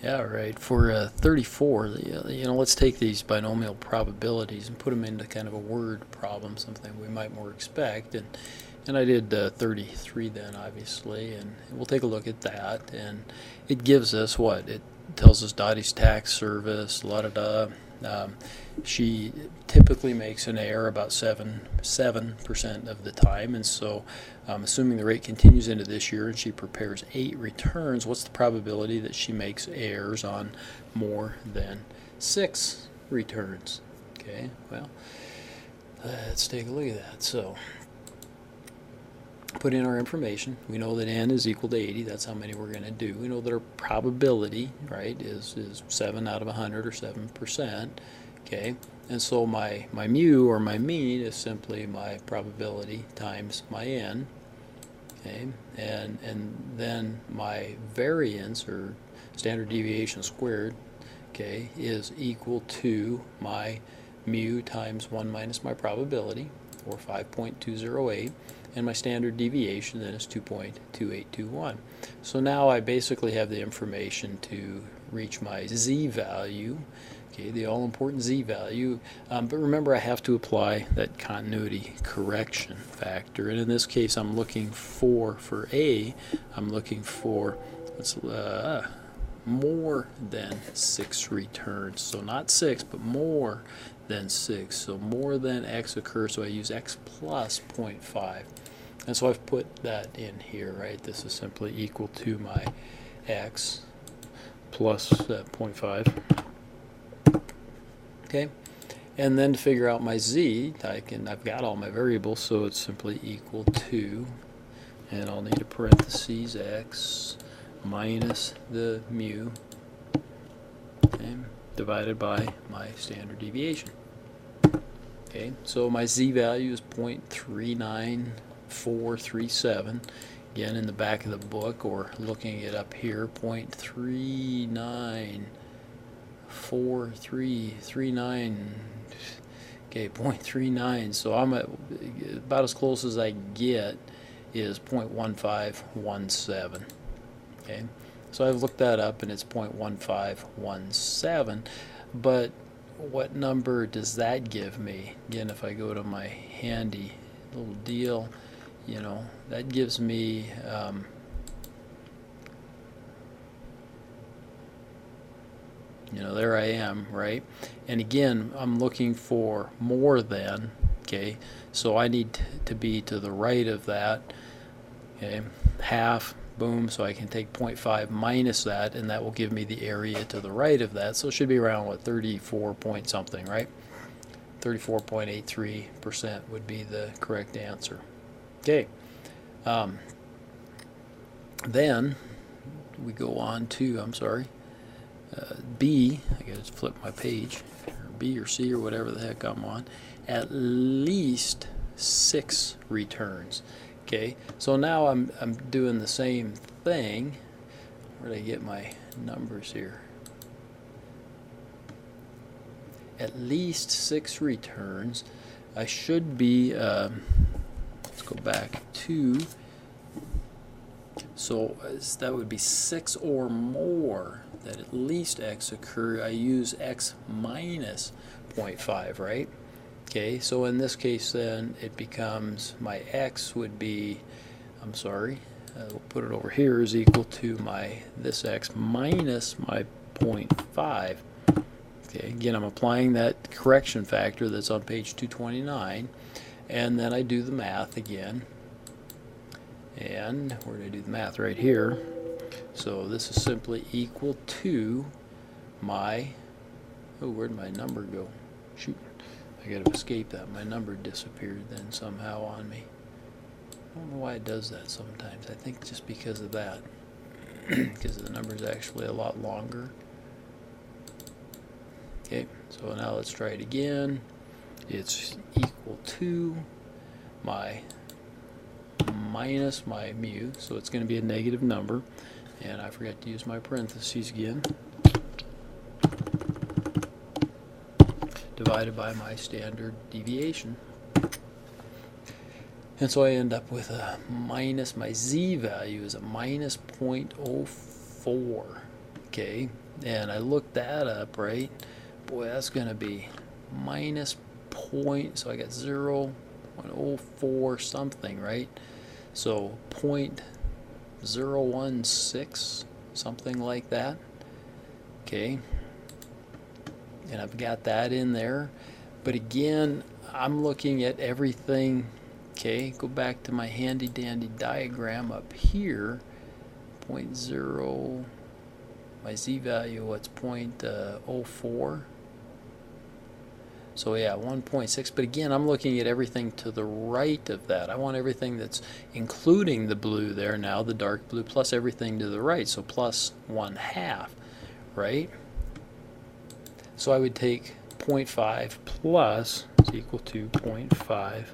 Yeah, right. For 34, let's take these binomial probabilities and put them into kind of a word problem, something we might more expect. And I did 33 then, obviously, and we'll take a look at that. And it gives us what? It tells us Dottie's tax service, la-da-da. She typically makes an error about 7% of the time, and so assuming the rate continues into this year and she prepares 8 returns, what's the probability that she makes errors on more than 6 returns? Okay, well, let's take a look at that. So put in our information. We know that n is equal to 80. That's how many we're going to do. We know that our probability, right, is 7 out of 100 or 7%. Okay, and so my mu or my mean is simply my probability times my n. Okay, and then my variance or standard deviation squared, okay, is equal to my mu times 1 minus my probability, or 5.208, and my standard deviation then is 2.2821. So now I basically have the information to reach my z-value, okay, the all-important z-value, but remember I have to apply that continuity correction factor, and in this case I'm looking for A, I'm looking for more than 6 returns, so not 6, but more than 6, so more than x occurs, so I use x plus 0.5, and so I've put that in here, right? This is simply equal to my x plus 0.5. Okay, and then to figure out my z, I've got all my variables, so it's simply equal to, and I'll need a parentheses, x minus the mu, okay, divided by my standard deviation. Okay, so my z-value is 0.39437. Again, in the back of the book, or looking it up here, 0.394339. Okay, 0.39. So I'm at about as close as I get is 0.1517. Okay, so I've looked that up and it's 0.1517. But what number does that give me? Again, if I go to my handy little deal, that gives me there I am, right? And again, I'm looking for more than, okay, so I need to be to the right of that, okay, half, boom, so I can take 0.5 minus that, and that will give me the area to the right of that, so it should be around, what, 34 point something, right? 34.83% would be the correct answer. Okay, then we go on to, B, I gotta flip my page, or B or C or whatever the heck I'm on, at least 6 returns. Okay, so now I'm doing the same thing. Where did I get my numbers here? At least 6 returns. I should be, let's go back to, so that would be 6 or more that at least x occur. I use x minus 0.5, right? Okay, so in this case then it becomes my x would be, we'll put it over here, is equal to this x minus my 0.5. Okay, again, I'm applying that correction factor that's on page 229, and then I do the math again. And where did I do the math? Right here. So this is simply equal to my, where'd my number go? Shoot, I gotta escape that. My number disappeared then somehow on me. I don't know why it does that sometimes. I think just because of that. Because the number is actually a lot longer. Okay, so now let's try it again. It's equal to my minus my mu, so it's going to be a negative number, and I forgot to use my parentheses again, divided by my standard deviation. And so I end up with a minus, my z value is a minus 0.04. okay, and I looked that up, right? Boy, that's going to be minus point, so I got 0.04 something, right? So 0.016, something like that, okay, and I've got that in there. But again, I'm looking at everything, okay, go back to my handy dandy diagram up here, 0.0, my z-value, what's 0.04, so yeah, 1.6, but again, I'm looking at everything to the right of that. I want everything that's including the blue there now, the dark blue, plus everything to the right, so plus 1/2, right? So I would take 0.5 plus is equal to 0.5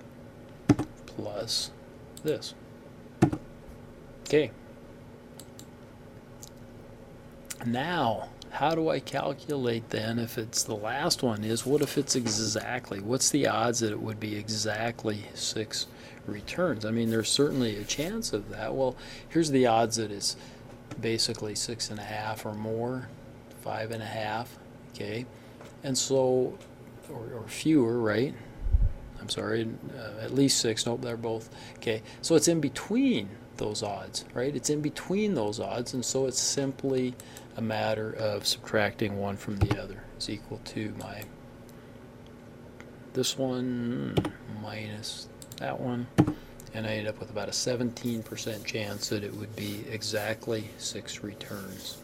plus this. Okay. Now, how do I calculate then if it's the last one is, what if it's exactly, what's the odds that it would be exactly 6 returns? I mean, there's certainly a chance of that. Well, here's the odds that it's basically 6.5 or more, 5.5, okay? And so, or fewer, right? I'm sorry, at least 6, nope, they're both, okay? So it's in between those odds, right? It's in between those odds, and so it's simply a matter of subtracting one from the other. Is equal to my, this one minus that one, and I end up with about a 17% chance that it would be exactly 6 returns.